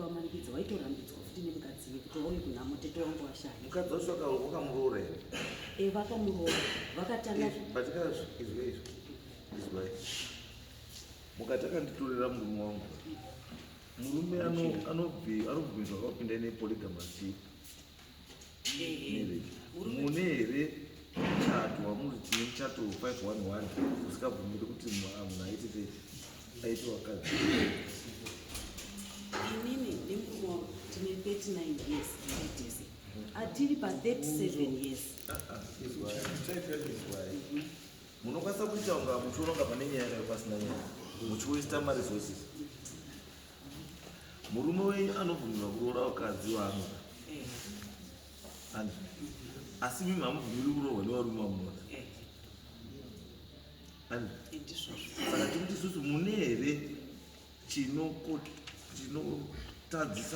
Wamanikidzo waitorambidzwa futi nemukadziwe kuti wauye kunhamo tete wangu washaya. Mukadzi washoka wakamuroora here? Vakamuroora. Vakatanga izwe izwai. Mukati akanditorera murume wangu. Murume anobvumirwa kupinda nepolygamous marriage. Mune here muchato wamuri tine muchato 511 usikabvumiri kuti munhu aite wakadzi. Inini nemurume wangu tine 39 years nditese. Atiri pa 37 years. Munokwanisa kuita unga muchironga pane nyaya yayo pasina nyaya muchiwesta maresources. Murume wenyu anobvumirwa kuroora vakadzi vaanoda, asi mimi hamubvumiri kuroorwa nevarume vamunoda. Saka tikuti isusu mune here chinotadzisa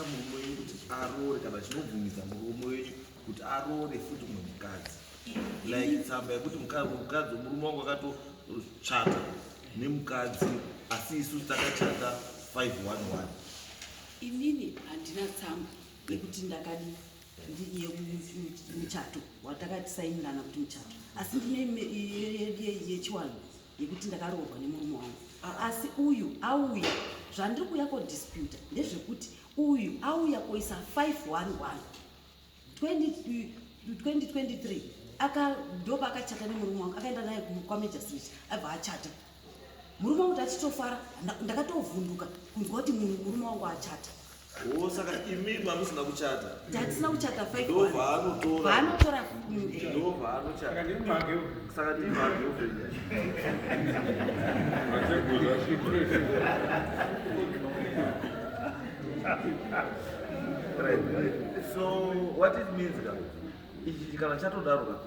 murume wenyu kuti aroore kana chinobvumisa murume wenyu kuti aroore futi mumwe mukadzi, like tsamba yekuti mukadzi murume wangu akatochata nemukadzi asi isusu takachata 511. Inini handina tsamba yekuti ndakadi muchato watakatisainirana kuti muchato, asi ndine yechiwanhu yekuti ndakaroorwa nemurume wangu. Asi uyu auya zvandiri kuuya kodisputa ndezvekuti uyu auya kuisa 511 2023 ndopa akachata nemurume wangu, akaenda naye kwaMajor Street abva achata. Murume wangu achitofara ndakatovhunduka kunzwa kuti murume wangu achata. Saka imi mamusina kuchata? Ndatisina kuchata 511. Ndovhaanotora Ndovhaanochata. Saka ndimi magirlfriend. Right. So what it means ichi kana chatodaro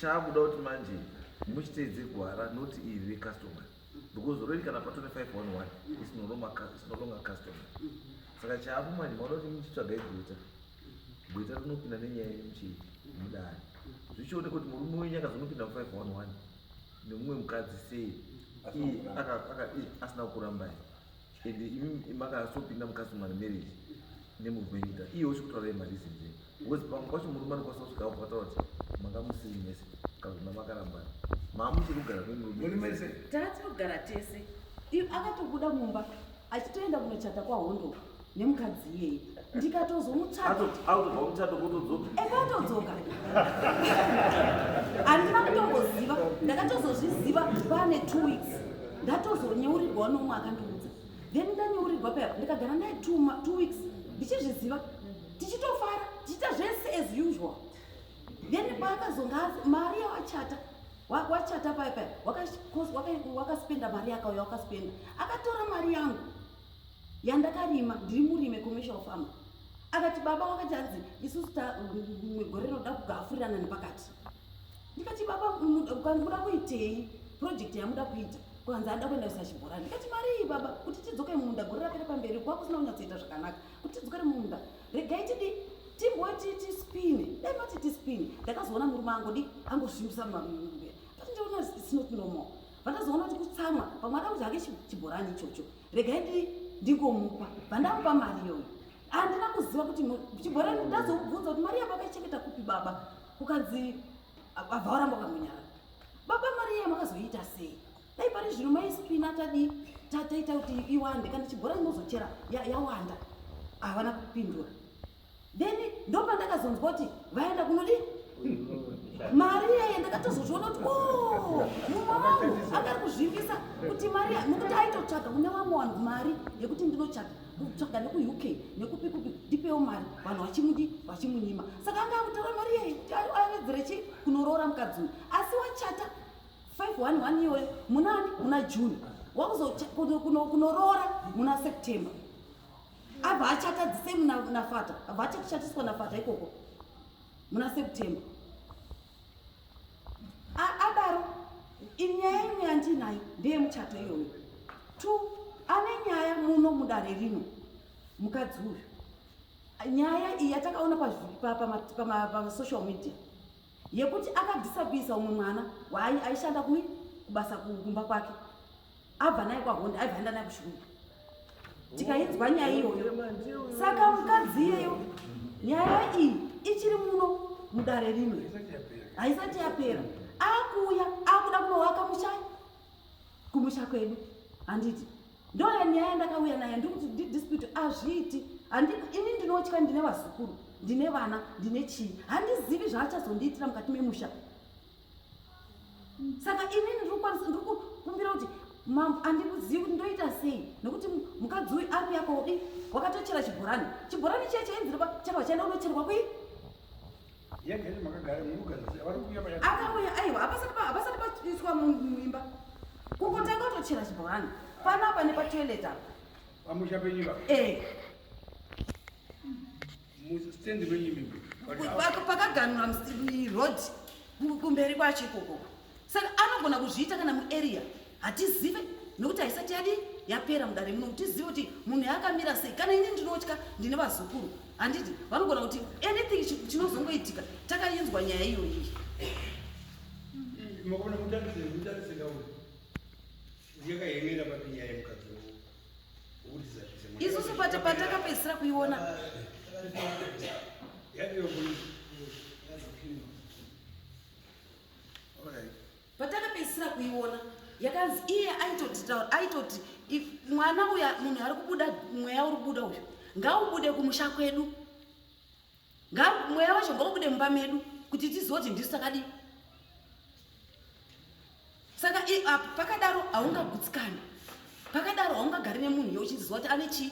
chabuda kuti manje muchitedze gwara not iri customer, because already kana patone 511 is no longer customer. Saka chaapo manje maona kuti muchitsvaga igweta rinopinda nenyaya yemuchii mudare zvichione kuti murume wenyu akazonopinda mu511 nemumwe mukadzi sei asina kukurambai and imi makazopinda mukastomary marriage nemurumenyita iye uchikutaura mareasons because pamwe pacho murume anokwanisa kusvika kutaura kuti manga musiri mese kana makarambana maamuchiri kugara nemurume tatinogara tese. Akatobuda mumba achitoenda kunochata kwahondo nemukadzi iyeye, ndikatozomutsvaka ekatodzoka. Handina kutomboziva, ndakatozozviziva pane 2 weeks ndatozonyeurirwa nomwe akandiudza, then ndanyeurirwa paya ndikagara naye 2 weeks ndichizviziva, tichitofara tichiita zvese as usual. Then paakazonga mari yawachata paya wakaspenda mari yakauya wakaspenda, akatora mari yangu yandakarima, ndiri murime commercial farmer. Akati baba wakati hanzi isusu gore rinoda kugafurirana nepakati. Ndikati baba muda kuitei project yamuda kuita, kwanza ada kuenda kuisa chibhorani. Ndikati mari iyi baba kuti tidzoke mumunda gore rapera pamberi kwakusina kunyatsoita zvakanaka kuti tidzokere mumunda, regai timboti tispine. Dai mati tispine ndakazoona murume angu angozvimbisa mamumbe but ndiona it's not normal. Vandazoona kuti kutsamwa pamwe ada kuti hake chibhorani ichocho, regai ndingomupa. Vandamupa mari iyoyo handina kuziva kuti chibhorani, ndazomubvunza kuti mari yapa akaichengeta kupi baba, kukanzi abva waramba ukamunyara. Baba mari iye makazoiita sei? Dai pari zvino maispina taita kuti iwande, kana chibhorani mozochera yawanda. Havana kupindura. Then ndopa ndakazonzwa kuti vaenda kunodi mari iye, ndakatozozviona kuti mumwe wangu akari kuzvimbisa kuti mari nokuti aitotsvaga kune vamwe vanhu mari yekuti ndinotsvaga kutsvaga neku-UK nekupi ndipewo mari, vanhu vachimunyima. Saka anga akutora mari iye kuti avedzere kunoroora mukadzi uyu. Asi wachata 511 iyoyo munani muna June, wakuzokunoroora muna September. Abva achata the same nafata, abva achachatiswa nafata ikoko muna September. Adaro inyaya imwe yandinayo ndeyemuchato iyoyo. 2 ane nyaya muno mudare rino mukadzi uyu. Nyaya iyi yatakaona pa social media yekuti akadhisabhisa umwe mwana aishanda kubasa kumba kwake, abva naye kwaHonda, aibva enda naye kushuru. tikainzwa nyaya iyoyo. Saka mukadzi iyeyo nyaya iyi ichiri muno mudare rimwe haisati yapera, akuuya akuda kunovaka kumusha kwedu. Handiti ndoya nyaya ndakauya naye ndikuti dispute azviiti. Ini ndinotya, ndine vazukuru, ndine vana, ndine chii, handizivi zvaachazondiitira mukati memusha. Saka inini ndiri kukumbira kuti mambo andikuzivi kuti ndoita sei, nekuti mukadzi uyu ari yakodi wakatochera chibhorani chiye chainzira chakava chaenda unocherwa kwii akauya aiwa hapasati paiswa muimba kungotanga kutochera chibhorani panapa nepatoilet apa pamusha penyiva pakaganura rod kumberi kwacho ikoko. Saka anogona kuzviita kana muarea hatizive, nekuti haisati yadi yapera mudare muno kuti tizive kuti munhu yakamira sei. Kana ini ndinotya, ndine vazukuru, handiti vanogona kuti anything chinozongoitika takainzwa nyaya iyoyi. makona mutarisika yakaemera papi nyaya yemukadzi isusu patakapedzisira kuiona patakapedzisira kuiona yakanzi iye aitoti mwana uya munhu ari kubuda, mweya uri kubuda uyu ngaubude kumusha kwedu, mweya wacho ngaubude mumba medu kuti tizoti ndisi takadi. Saka pakadaro haungagutsikani, pakadaro haungagari nemunhu iye uchiziva kuti ane chii.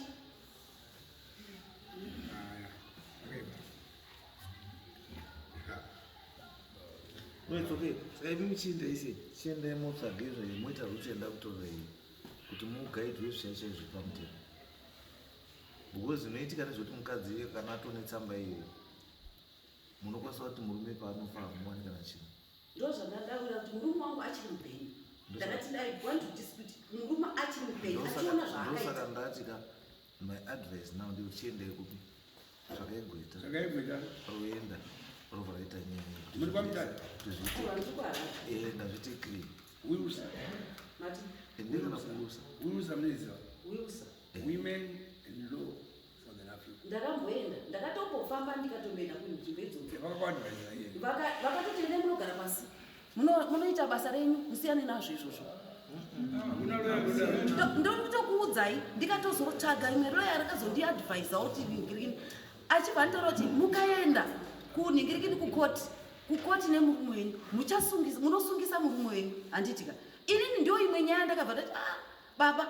No, it's okay. Saka ivi muchienda ise chiendai motsvage zvaimoita zvochienda kutorei kuti mugaidwe zvishaisha izvi pamutemo, because zvinoitika nezvekuti mukadzi iye kana atone tsamba iyoyo munokwanisa kuti murume paanofa hamuwani kana chinhu. Ndo zvandadaura kuti murume wangu achiri mupenyu, ndakati dai want to dispute murume achiri mupenyu achiona zvaakaita. Ndosaka ndatika my advice now ndekuti chiendai kupi zvakaigweta roenda rovaraita nyaya ndazviti clean ende kana kuusa women in law for the nephew. Ndakamboenda, ndakatomboofamba ndikatomboenda kunzvimbo idzodzo. Vakatoti ende munogara pasi, munoita basa renyu, musiyane nazvo izvozvo. Ndokutokuudzai ndikatozotsvaga imwe roya rakazondiadvhaisa kuti ningirikini achibva antaura kuti mukaenda kuningirikini kukoti nemurume wenyu munosungisa murume wenyu. Handitika inini ndio imwe nyaya ndakabva ndati baba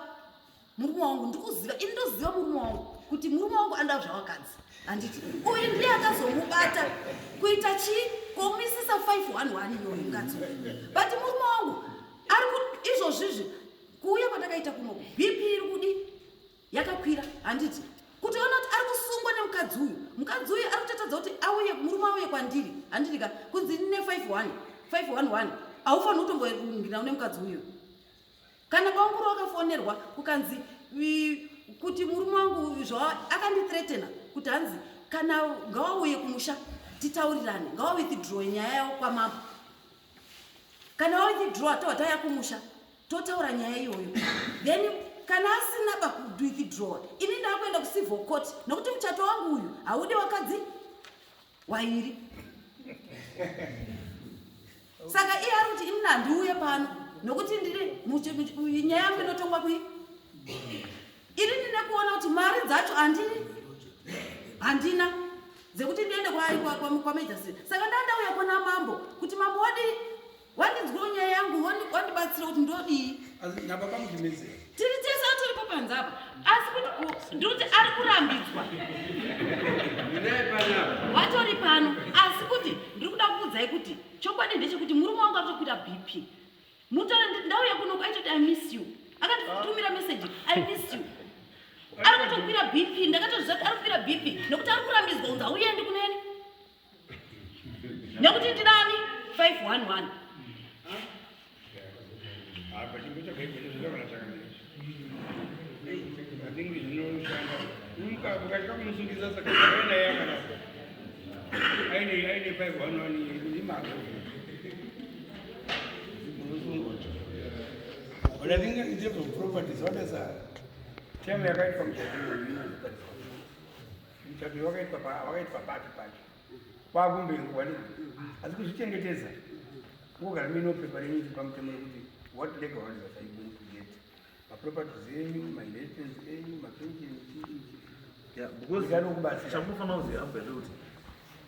murume wangu ndikuziva, ini ndoziva murume wangu kuti murume wangu anda zvawakadzi. Handiti uyu ndiye akazomubata kuita chii komisisa 511 iyoyo mukadzi, but murume wangu ari izvozvizvi kuuya patakaita kuno BP iri kudi yakakwira. Handiti kutiona kuti ari kusungwa nemukadzi uyu ari kutatadza kuti auye murume auye kwandiri. Handitika kunzi ne 511 haufaniri kutomboingira nemukadzi uyu. Kana paunguro wakafonerwa kukanzi kuti murume wangu akandithreatena kuti hanzi kana ngawauye kumusha titaurirane, ngawawithdraw nyaya yawo kwamambo. Kana wawithdraw tawataya kumusha totaura nyaya iyoyo, then kana asina pakuwithdraw ini ndakuenda kucivil court nokuti muchato wangu uyu haudi wakadzi wairi. Saka iye ari kuti ini nandiuye pano nokuti ndiri nyaya yangu inotongwa kui ini ndine kuona kuti mari dzacho handina dzekuti ndiende kwamejasi. Saka ndandauya kuna mambo kuti mambo wandinzwa nyaya yangu, wandibatsira kuti ndodii. Tiri tese tiri papanzapa, asi kuti ndikuti ari kurambidzwa watori pano, asi kuti ndiri kuda kuudzai kuti chokwadi ndechekuti murume wangu akutokwira BP. Mutore ndauya kuno aitoti I miss you, akatitumira message I miss you, ari kutokwira BP. Ndakatoziva kuti ari kukwira BP nokuti ari kurambidzwa kunzi auyendi kuneni nekuti ndinani 511. But I think in terms of properties, what is that? Chama yakaitwa mchato wakaitwa pati kwakumbirwa asi kuzvichengetedza kugara mino pepa rinyi pamutemo wekuti what legal orders are you going to get maproperties enyu mainheritance enyu mapension because chamunofanira kuziva kuti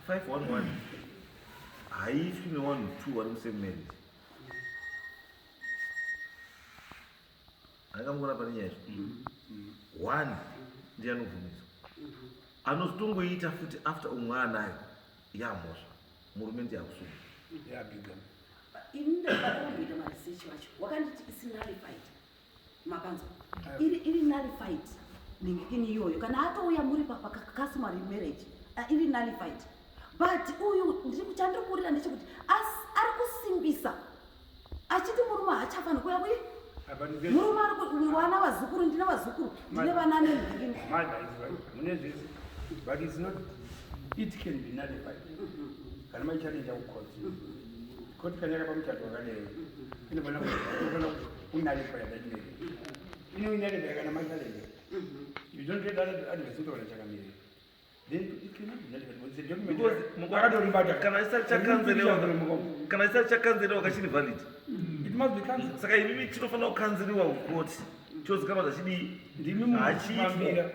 511 haiitwi nevanhu 2 vari musame marriage. Angamukona pane nyaya izvo 1 ndiye anobvumiswa anozotongoita futi after umwe anayo yamhosva murume ndiye akusunga. Ini ndakatomboita maresearch wacho wakanditi isi nullified makanzwa iri nullified nengekini iyoyo kana atouya muri customary marriage iri nullified but uyu chandirikurira ndechekuti ari kusimbisa achiti murume haachafanira kuya kuyi murume ari wana vazukuru ndine vazukuru ndine vana nengekini but it's not it can be nullified kana maicharinja kucourt court kana yakapamuchato wakadai inofana kunulify that marriage inonulify kana maicharinja you don't get that advice utaona chakamira then it cannot be nullified it's a document akatoribata kana isati chakanzeriwa kachiri valid it must be cancelled saka imimi chinofanira kukanzeriwa kucourt chozikanwa zvachidii hachiitwa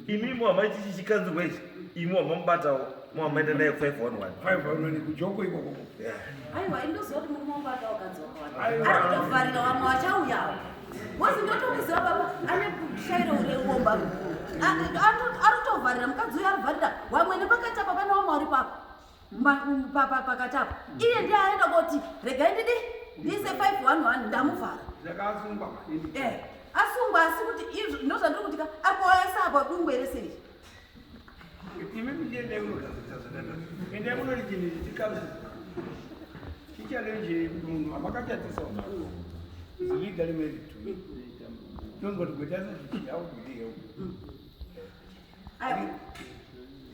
imimi hamaiti chichikanzerwa ichi imi hamamubatawo muhamaenda naye 511 kujoko ikoko aiwa indozoti murume wabatawo kadzi wakawanda ari kutovharira vamwe vachauyawo wozi ndotokuziva baba ane shairo ureuomba ari kutovharira mukadzi uyo arivharira wamwe nepakatapa pane vamwe vari papa pakatapa iye ndiye aenda kuti regai ndidi ndiise 511 ndamuvhara asungwa asi kuti izvo ndozvandiri kutika arikuoesa apa dungwe reseizvi imimi ndiende ende munoti chinhu chikazi chichalenje munhu amakachatisa legally married to me tongoti kwetasa chichiyaudhiyo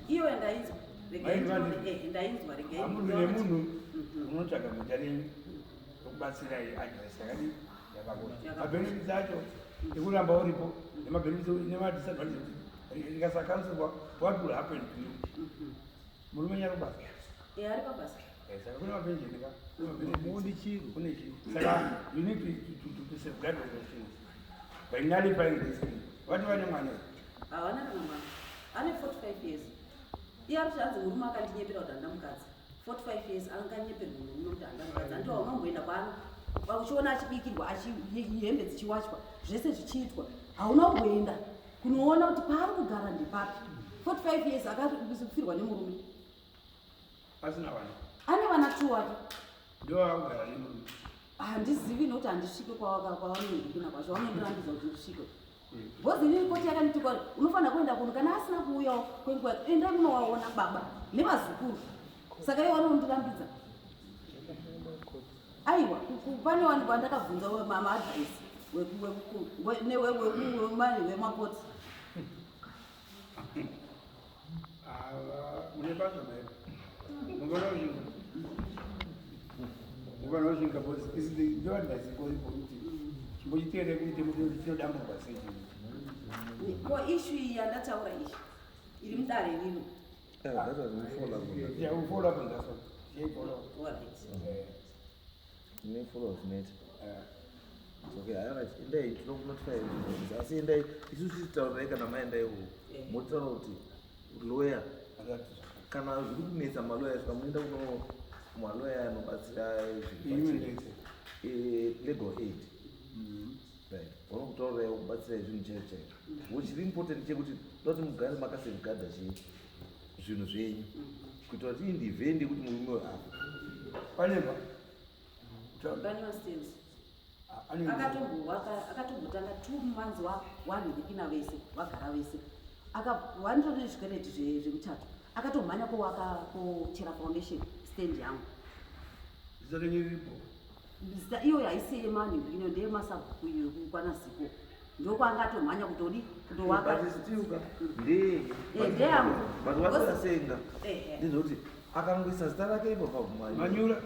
iwe ndainzwa ndainzwa regamunhu nemunhu unotsvaga mudya renyu okubatsira advice yakadi yakakosha mabenefits acho ekuramba uripo nemadisadvantages ikasakanzirwa what will happen to you murume nyarubasa ari pabasa saka kune mapension kune chii saka you need to safeguard those things by nullifying this thing vati vane mwana havana kana mwana ane 45 years iye ari zvanzi murume akandinyepera kuti handa mukadzi 45 years anganyeperwa murume kuti handa mukadzi andito haunamboenda kwano uchiona achibikirwa hembe dzichiwachwa zvese zvichiitwa hauna kumboenda kunoona kuti paari kugara ndepapi 45 years akafirwa nemurume asina vana ane vana 2 wake ndo akugara nemurume handizivi nokuti handisvike kwavanoendekuna kwazvo vanoenderandidza kuti ndisvike bhozi inini koti yakanditi kwari unofanira kuenda kuno kana asina kuuyawo kwenguva enda munowaona baba nevazukuru saka iye vanondirambidza aiwa pane vanhu vandakabvunza maadvice wemapoti une basa mai mungana ushinga bosi isi ndo advice ikoripo kuti chimbochiteere kuite kuti chinodamburwa sei ko ishu iyi yandataura izvi iri mudare rino ufola pandaso okay, alright. Indai tinokunotify asi indai isusu titaurirai kana maendaiwo motaura kuti lawyer kana zviri kunetsa maloya saka munoenda kuno maloya anobatsira legal aid right vanokutaurirai kubatsirai zvinhu chaizvo chaizvo which is important chekuti toti mugare makasafeguarda zvinhu zvenyu kuitira kuti indivhendi kuti murume weapo paneba akatombotanga 2 months wanhirikina vese vagara vese vanditori nezvikereti zvemuchato akatomhanya kochera foundation stand yangu zita iyo haisi yemanhirikino ndeyemasabhuku iyo kukwana ziko ndokwangatomhanya kutodi kutowakasenga ndizoti akangoisa zita rake ipo pamanyura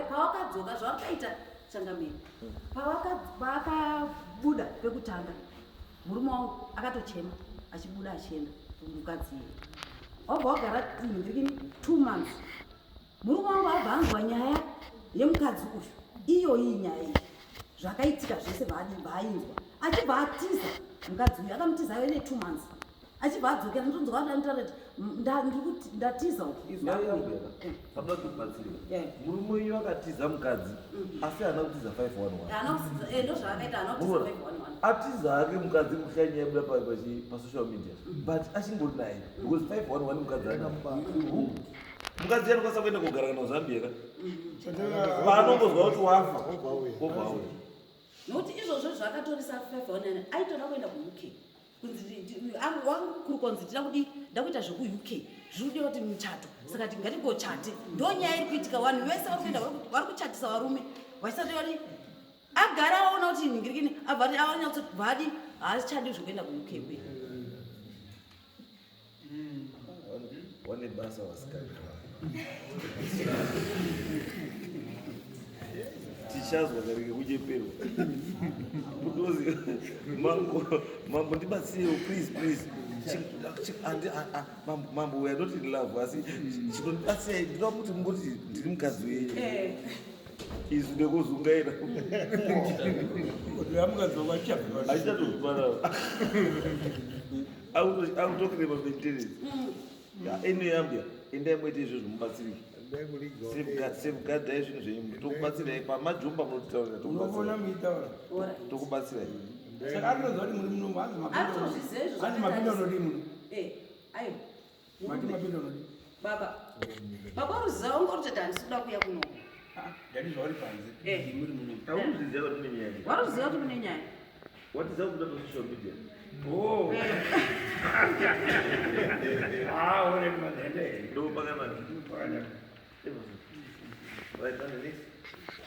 pavakadzoka zvavakaita changamiri pavakabuda pekutanga murume wangu akatochema achibuda achienda mukadzi iye wabva wagara ndikini 2 months murume wangu abva anzwa nyaya yemukadzi uyu iyoyi nyaya iyi zvakaitika zvese vaainzwa achibva atiza mukadzi uyu akamutiza ave ne2 months achibva adzokera ndonzwaandarati ndatiza Sabda kubatsira. Murume uyu akatiza mukadzi asi haana kutiza 511. ndo zvakaita haana kutiza 511 Atiza hake mukadzi kushanya yebuda pasocial media but achingori naye because 511 mukadzi ana mukadzi anokwanisa kuenda kugara kana kuZambia ka paanongozwa kuti wafa obva auya nokuti izvozvo zvakatorisa 511 aitoda kuenda kuuk kuri konzi tida kudi ndakuita zvekuuk zviri kudiwa kuti muchato saka tingatingochate ndo nyaya iri kuitika vanhu vese vari kuchatisa varume vaisati vari agara aona kuti ningirikini abva ati aona kuti vadi haachadi zvekuenda kuuk kwe wane basa wasikana tichazwa karike kuchepero kudozi mambo ndibatsirewo please mambo we are not in love asi chinondibatsirai ndinoda kuti mungoti ndiri mukadzi wenyu izvi ndekuzungaira achitatokupanao akutokurema maintenance inoyambia endai moita izvozvo mubatsirike safeguardai zvinhu zvenyu tokubatsirai pamajomba munotitaurira tokubatsirai saka anoziva kuti muri munomu hanzi mapinda unodi muno mati mapinda unodi baba ruziva ungorutoti handisikuda kuya kuno ndandizva uri panze muri munomu takuziva kuti mune nyaya waruziva kuti mune nyaya watiza kubuda pasocial media oredi madende ndopakanaka right on the next